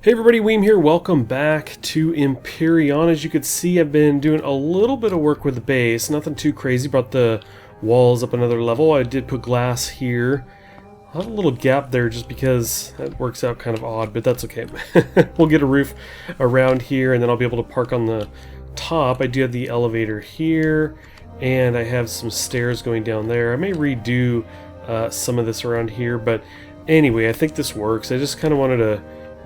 Hey everybody, Weem here. Welcome back to Empyrion. As you can see, I've been doing a little bit of work with the base. Nothing too crazy. Brought the walls up another level. I did put glass here. I have a little gap there just because that works out kind of odd, but that's okay. We'll get a roof around here and then I'll be able to park on the top. I do have the elevator here and I have some stairs going down there. I may redo some of this around here, but anyway, I think this works. I just kind of wanted to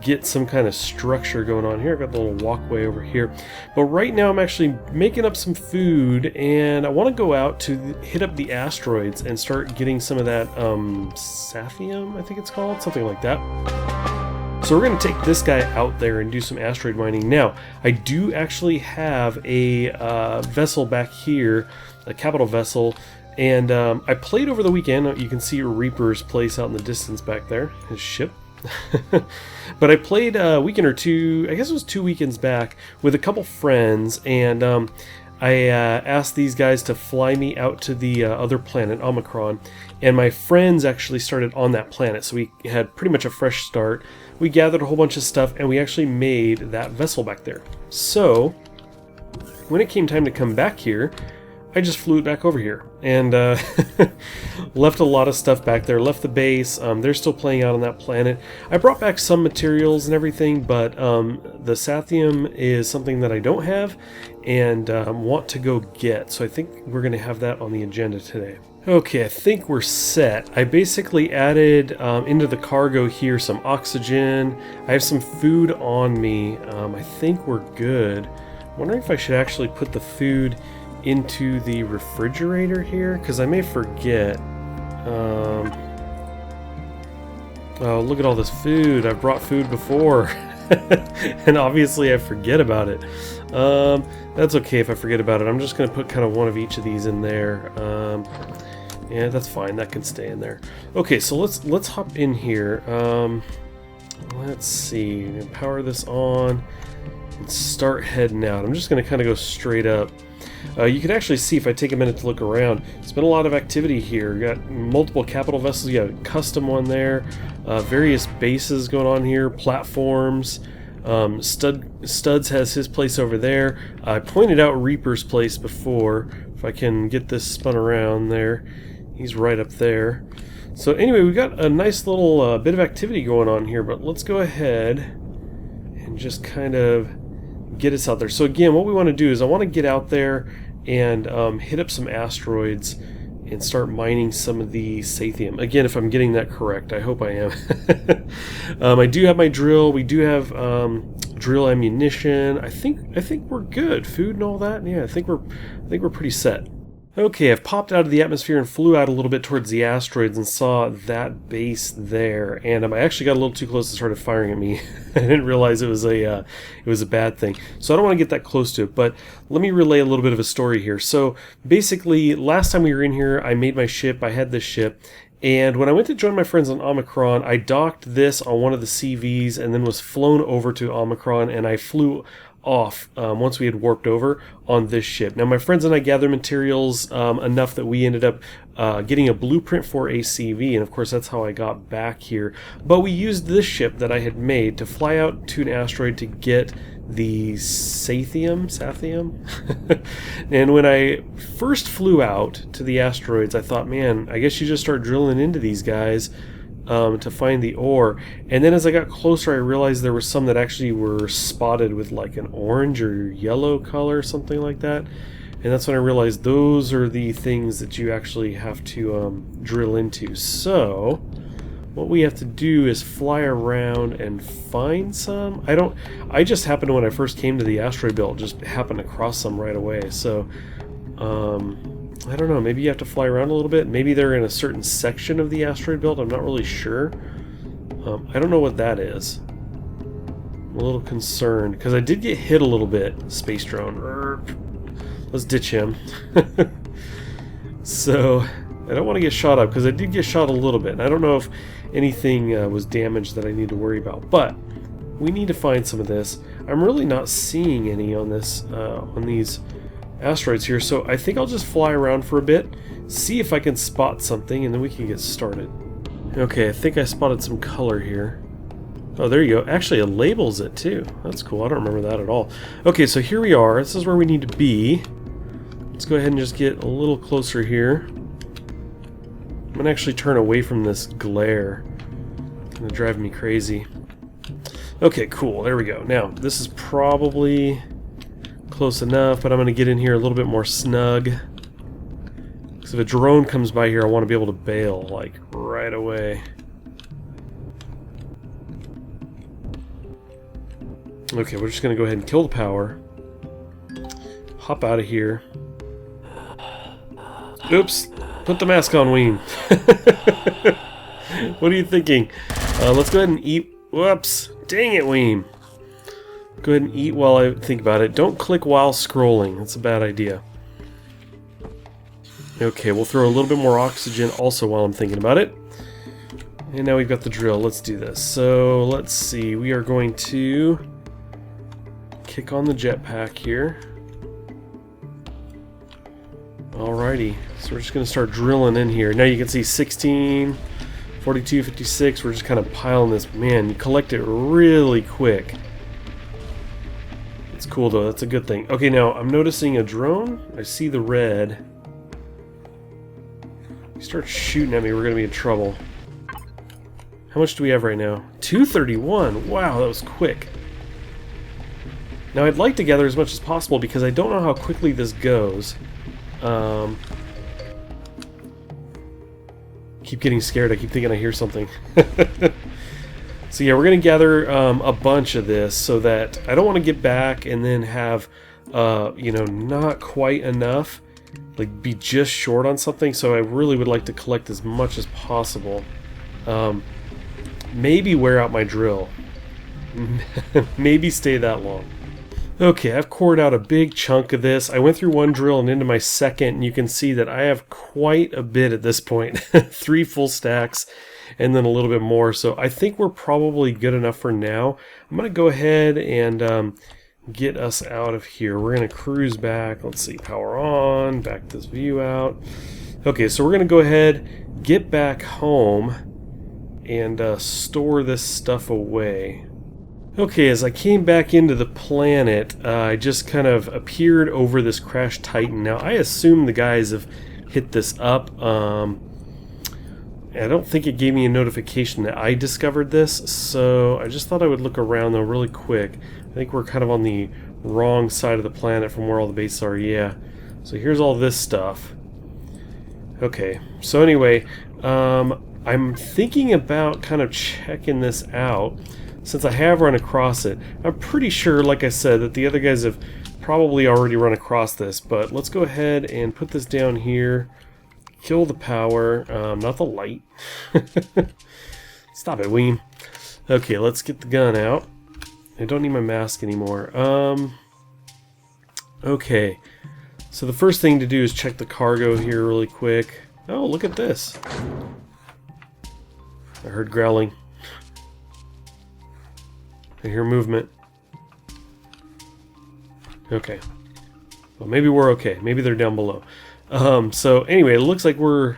get some kind of structure going on here. I've got the little walkway over here, but right now I'm actually making up some food and I want to go out to hit up the asteroids and start getting some of that Sathium, I think it's called, something like that. So we're going to take this guy out there and do some asteroid mining. Now I do actually have a vessel back here, a capital vessel, and I played over the weekend. You can see Reaper's place out in the distance back there, his ship. But I played a weekend or two, I guess it was 2 weekends back, with a couple friends, and I asked these guys to fly me out to the other planet, Omicron, and my friends actually started on that planet, so we had pretty much a fresh start. We gathered a whole bunch of stuff, and we actually made that vessel back there. So, when it came time to come back here, I just flew it back over here and left a lot of stuff back there, left the base. They're still playing out on that planet. I brought back some materials and everything, but the Sathium is something that I don't have and want to go get. So I think we're going to have that on the agenda today. Okay, I think we're set. I basically added into the cargo here some oxygen. I have some food on me. I think we're good. I'm wondering if I should actually put the food into the refrigerator here, because I may forget. Oh, look at all this food. I've brought food before and obviously I forget about it. That's okay if I forget about it. I'm just going to put kind of one of each of these in there. Yeah, that's fine. That can stay in there. Okay, so let's hop in here. Let's see. Power this on and start heading out. I'm just going to kind of go straight up. You can actually see, if I take a minute to look around, there's been a lot of activity here. You got multiple capital vessels, you got a custom one there, various bases going on here, platforms. Studs has his place over there. I pointed out Reaper's place before. If I can get this spun around there, he's right up there. So anyway, we've got a nice little bit of activity going on here, but let's go ahead and just kind of get us out there. So again, what we want to do is I want to get out there and hit up some asteroids and start mining some of the Sathium. Again, if I'm getting that correct, I hope I am. I do have my drill. We do have drill ammunition. I think we're good. Food and all that. Yeah, I think we're pretty set. Okay, I've popped out of the atmosphere and flew out a little bit towards the asteroids and saw that base there. And I actually got a little too close and started firing at me. I didn't realize it was a bad thing. So I don't want to get that close to it. But let me relay a little bit of a story here. So basically, last time we were in here, I made my ship. I had this ship. And when I went to join my friends on Omicron, I docked this on one of the CVs and then was flown over to Omicron, and I flew off once we had warped over on this ship. Now my friends and I gathered materials enough that we ended up getting a blueprint for a CV, and of course that's how I got back here. But we used this ship that I had made to fly out to an asteroid to get the Sathium? And when I first flew out to the asteroids, I thought, man, I guess you just start drilling into these guys to find the ore. And then as I got closer, I realized there were some that actually were spotted with like an orange or yellow color, something like that. And that's when I realized those are the things that you actually have to drill into. So what we have to do is fly around and find some. I just happened to, when I first came to the asteroid belt, just happened to cross some right away. So I don't know, maybe you have to fly around a little bit. Maybe they're in a certain section of the asteroid belt. I'm not really sure. I don't know what that is. I'm a little concerned because I did get hit a little bit. Space drone. Let's ditch him. So I don't want to get shot up because I did get shot a little bit. And I don't know if anything was damaged that I need to worry about. But we need to find some of this. I'm really not seeing any on this on these asteroids here, so I think I'll just fly around for a bit, see if I can spot something, and then we can get started. Okay, I think I spotted some color here. Oh, there you go. Actually, it labels it too. That's cool. I don't remember that at all. Okay, so here we are. This is where we need to be. Let's go ahead and just get a little closer here. I'm going to actually turn away from this glare. It's going to drive me crazy. Okay, cool. There we go. Now, this is probably close enough, but I'm going to get in here a little bit more snug. Because if a drone comes by here, I want to be able to bail, like, right away. Okay, we're just going to go ahead and kill the power. Hop out of here. Oops! Put the mask on, Ween. What are you thinking? Let's go ahead and eat. Whoops! Dang it, Ween. Go ahead and eat while I think about it. Don't click while scrolling. That's a bad idea. Okay, we'll throw a little bit more oxygen also while I'm thinking about it. And now we've got the drill. Let's do this. So, let's see. We are going to kick on the jetpack here. Alrighty, so we're just going to start drilling in here. Now you can see 16, 42, 56, we're just kind of piling this. Man, you collect it really quick. It's cool though, that's a good thing. Okay, now I'm noticing a drone. I see the red. If you start shooting at me, we're going to be in trouble. How much do we have right now? 231, wow, that was quick. Now I'd like to gather as much as possible because I don't know how quickly this goes. Keep getting scared. I keep thinking I hear something. So yeah, we're going to gather a bunch of this so that I don't want to get back and then have, you know, not quite enough, like be just short on something. So I really would like to collect as much as possible. Maybe wear out my drill. Maybe stay that long. Okay, I've cored out a big chunk of this. I went through one drill and into my second, and you can see that I have quite a bit at this point. 3 full stacks, and then a little bit more. So I think we're probably good enough for now. I'm going to go ahead and get us out of here. We're going to cruise back. Let's see, power on, back this view out. Okay, so we're going to go ahead, get back home, and store this stuff away. Okay, as I came back into the planet, I just kind of appeared over this crashed Titan. Now, I assume the guys have hit this up. I don't think it gave me a notification that I discovered this, so I just thought I would look around, though, really quick. I think we're kind of on the wrong side of the planet from where all the bases are, yeah. So here's all this stuff. Okay, so anyway, I'm thinking about kind of checking this out. Since I have run across it, I'm pretty sure, like I said, that the other guys have probably already run across this, but let's go ahead and put this down here, kill the power, not the light. Stop it, Ween. Okay, let's get the gun out. I don't need my mask anymore. Okay, so the first thing to do is check the cargo here really quick. Oh, look at this. I heard growling. I hear movement. Okay. Well, maybe we're okay. Maybe they're down below. So anyway, it looks like we're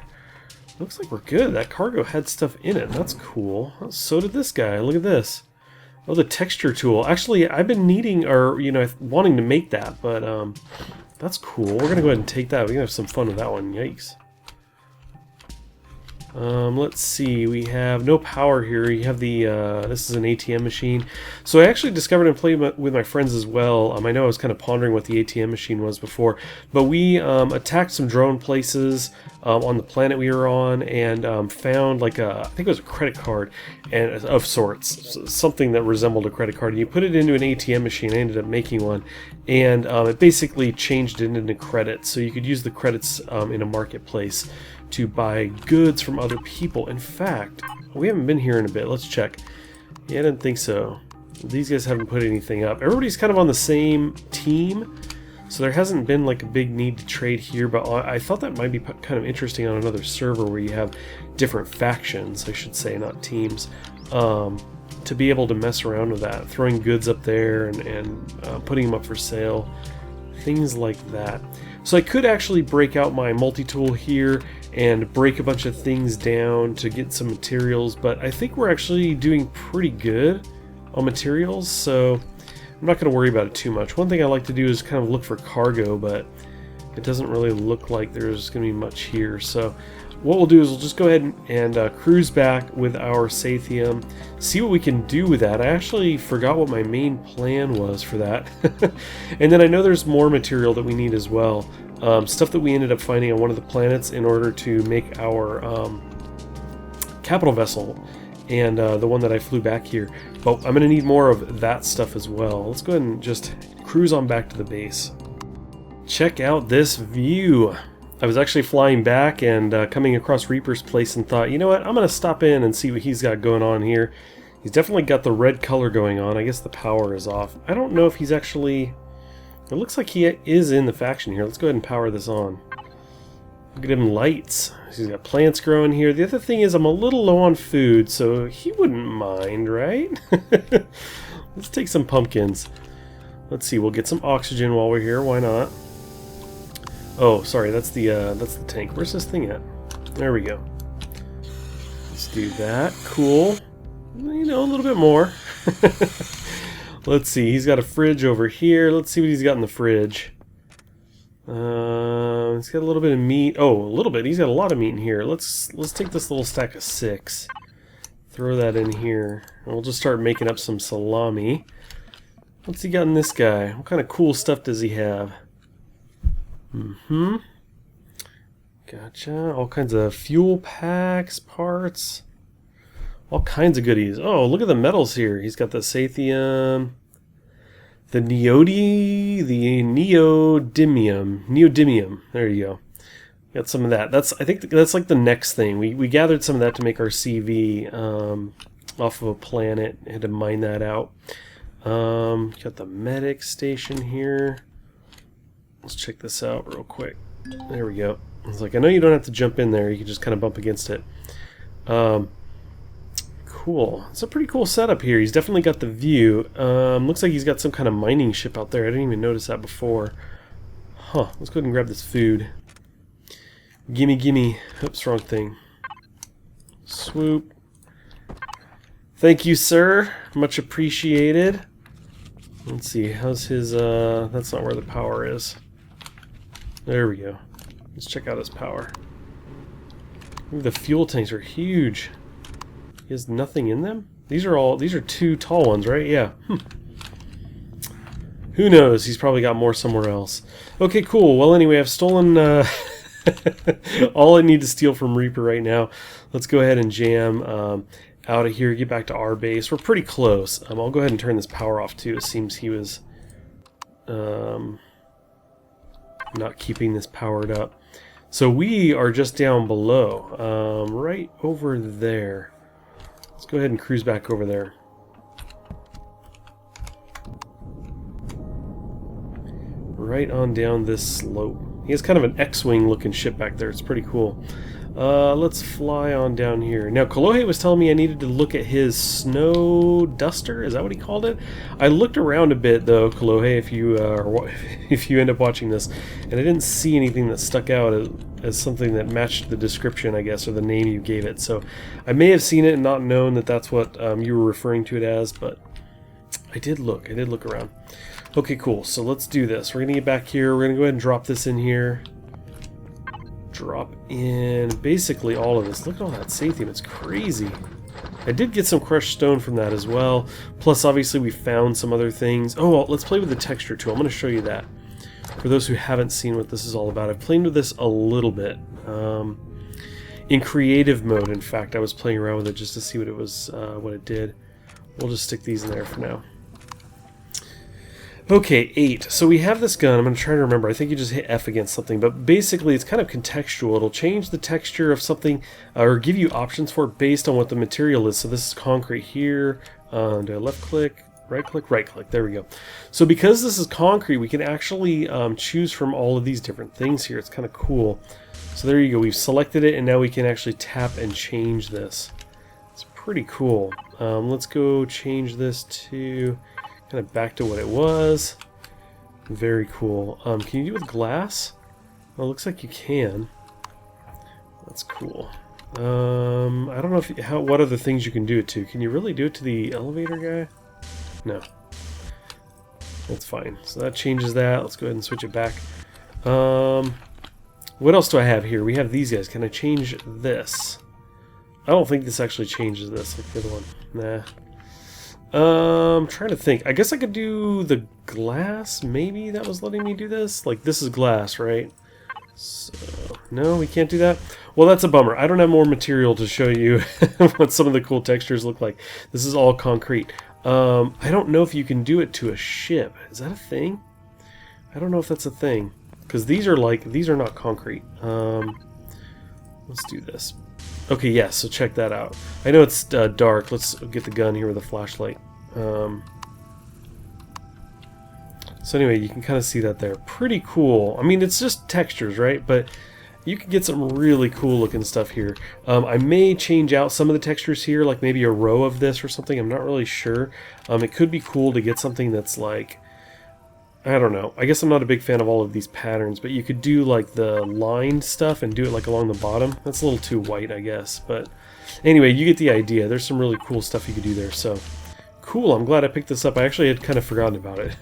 good. That cargo had stuff in it. That's cool. So did this guy. Look at this. Oh, the texture tool. Actually, I've been needing, or you know, wanting to make that, but that's cool. We're gonna go ahead and take that. We're gonna have some fun with that one. Yikes. Let's see, we have no power here. You have the, this is an ATM machine. So I actually discovered and played with my friends as well. I know I was kind of pondering what the ATM machine was before, but we attacked some drone places on the planet we were on and found like a, I think it was a credit card and of sorts, something that resembled a credit card. And you put it into an ATM machine. I ended up making one, and it basically changed it into credits. So you could use the credits in a marketplace to buy goods from other people. In fact, we haven't been here in a bit. Let's check. Yeah, I didn't think so. These guys haven't put anything up. Everybody's kind of on the same team, so there hasn't been like a big need to trade here, but I thought that might be kind of interesting on another server where you have different factions, I should say, not teams, to be able to mess around with that, throwing goods up there and putting them up for sale, things like that. So I could actually break out my multi-tool here and break a bunch of things down to get some materials, but I think we're actually doing pretty good on materials, so I'm not going to worry about it too much. One thing I like to do is kind of look for cargo, but it doesn't really look like there's going to be much here. So what we'll do is we'll just go ahead and cruise back with our Sathium, see what we can do with that. I actually forgot what my main plan was for that. And then I know there's more material that we need as well. Stuff that we ended up finding on one of the planets in order to make our capital vessel, and the one that I flew back here. But I'm going to need more of that stuff as well. Let's go ahead and just cruise on back to the base. Check out this view. I was actually flying back and coming across Reaper's place and thought, you know what, I'm going to stop in and see what he's got going on here. He's definitely got the red color going on. I guess the power is off. I don't know if he's actually... It looks like he is in the faction here. Let's go ahead and power this on. Look at him lights. He's got plants growing here. The other thing is I'm a little low on food, so he wouldn't mind, right? Let's take some pumpkins. Let's see, we'll get some oxygen while we're here. Why not? Oh, sorry, that's the tank. Where's this thing at? There we go. Let's do that. Cool. You know, a little bit more. Let's see, he's got a fridge over here. Let's see what he's got in the fridge. He's got a little bit of meat. Oh, a little bit. He's got a lot of meat in here. Let's take this little stack of 6. Throw that in here. And we'll just start making up some salami. What's he got in this guy? What kind of cool stuff does he have? Gotcha. All kinds of fuel packs, parts. All kinds of goodies. Oh, look at the metals here. He's got the Sathium, the neodymium. There you go. Got some of that. I think that's like the next thing. We gathered some of that to make our CV off of a planet. Had to mine that out. Got the medic station here. Let's check this out real quick. There we go. I was like, I know you don't have to jump in there. You can just kind of bump against it. Cool. It's a pretty cool setup here. He's definitely got the view. Looks like he's got some kind of mining ship out there. I didn't even notice that before. Huh. Let's go ahead and grab this food. Gimme, gimme. Oops, wrong thing. Swoop. Thank you, sir. Much appreciated. Let's see. How's his... That's not where the power is. There we go. Let's check out his power. Ooh, the fuel tanks are huge. He has nothing in them? These are 2 tall ones, right? Yeah. Who knows? He's probably got more somewhere else. Okay, cool. Well, anyway, I've stolen all I need to steal from Reaper right now. Let's go ahead and jam out of here, get back to our base. We're pretty close. I'll go ahead and turn this power off, too. It seems he was not keeping this powered up. So we are just down below, right over there. Let's go ahead and cruise back over there. Right on down this slope. He has kind of an X-Wing looking ship back there. It's pretty cool. Let's fly on down here. Now, Kolohe was telling me I needed to look at his snow duster. Is that what he called it? I looked around a bit, though, Kolohe, if you end up watching this, and I didn't see anything that stuck out as something that matched the description, I guess, or the name you gave it. So I may have seen it and not known that that's what you were referring to it as, but I did look around. Okay, cool. So let's do this. We're going to get back here. We're going to go ahead and drop this in here. Drop in basically all of this. Look at all that Sathium. It's crazy. I did get some crushed stone from that as well. Plus, obviously, we found some other things. Oh, well, let's play with the texture tool. I'm going to show you that. For those who haven't seen what this is all about, I've played with this a little bit. In creative mode, in fact, I was playing around with it just to see what it was, what it did. We'll just stick these in there for now. Okay, 8. So we have this gun. I'm going to try to remember. I think you just hit F against something. But basically, it's kind of contextual. It'll change the texture of something or give you options for it based on what the material is. So this is concrete here. Do I left click, right click, right click. There we go. So because this is concrete, we can actually choose from all of these different things here. It's kind of cool. So there you go. We've selected it, and now we can actually tap and change this. It's pretty cool. Let's go change this to... kind of back to what it was. Very cool. Can you do it with glass? Well, it looks like you can. That's cool. I don't know if what other things you can do it to. Can you really do it to the elevator guy? No. That's fine. So that changes that. Let's go ahead and switch it back. What else do I have here? We have these guys. Can I change this? I don't think this actually changes this like the other one. Nah. I'm trying to think. I guess I could do the glass. Maybe that was letting me do this. Like this is glass, right? So no, we can't do that. Well, that's a bummer. I don't have more material to show you what some of the cool textures look like. This is all concrete. I don't know if you can do it to a ship. Is that a thing? I don't know if that's a thing. Because these are not concrete. Let's do this. Okay, yeah, so check that out. I know it's dark. Let's get the gun here with a flashlight. So anyway, you can kind of see that there. Pretty cool. I mean, it's just textures, right? But you can get some really cool looking stuff here. I may change out some of the textures here, like maybe a row of this or something. I'm not really sure. It could be cool to get something that's like, I don't know. I guess I'm not a big fan of all of these patterns, but you could do like the lined stuff and do it like along the bottom. That's a little too white, I guess. But anyway, you get the idea. There's some really cool stuff you could do there. So cool. I'm glad I picked this up. I actually had kind of forgotten about it.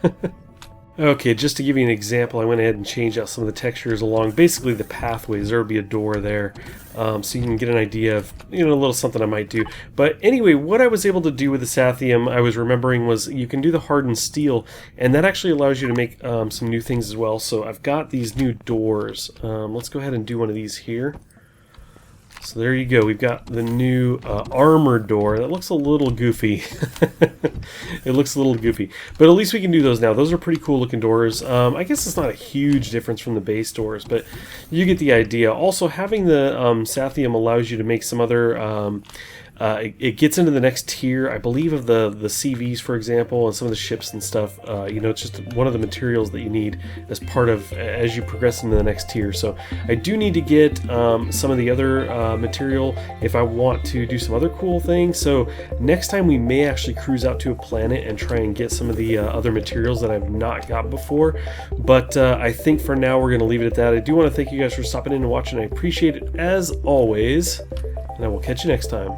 Okay, just to give you an example, I went ahead and changed out some of the textures along basically the pathways. There would be a door there, so you can get an idea of, you know, a little something I might do. But anyway, what I was able to do with the Sathium, I was remembering, was you can do the hardened steel, and that actually allows you to make some new things as well. So I've got these new doors. Let's go ahead and do one of these here. So there you go. We've got the new armor door. That looks a little goofy. It looks a little goofy. But at least we can do those now. Those are pretty cool looking doors. I guess it's not a huge difference from the base doors, but you get the idea. Also, having the Sathium allows you to make some other... it gets into the next tier, I believe, of the CVs, for example, and some of the ships and stuff. You know, it's just one of the materials that you need as part of as you progress into the next tier. So I do need to get some of the other material if I want to do some other cool things. So next time we may actually cruise out to a planet and try and get some of the other materials that I've not got before. But I think for now we're going to leave it at that. I do want to thank you guys for stopping in and watching. I appreciate it as always, and I will catch you next time.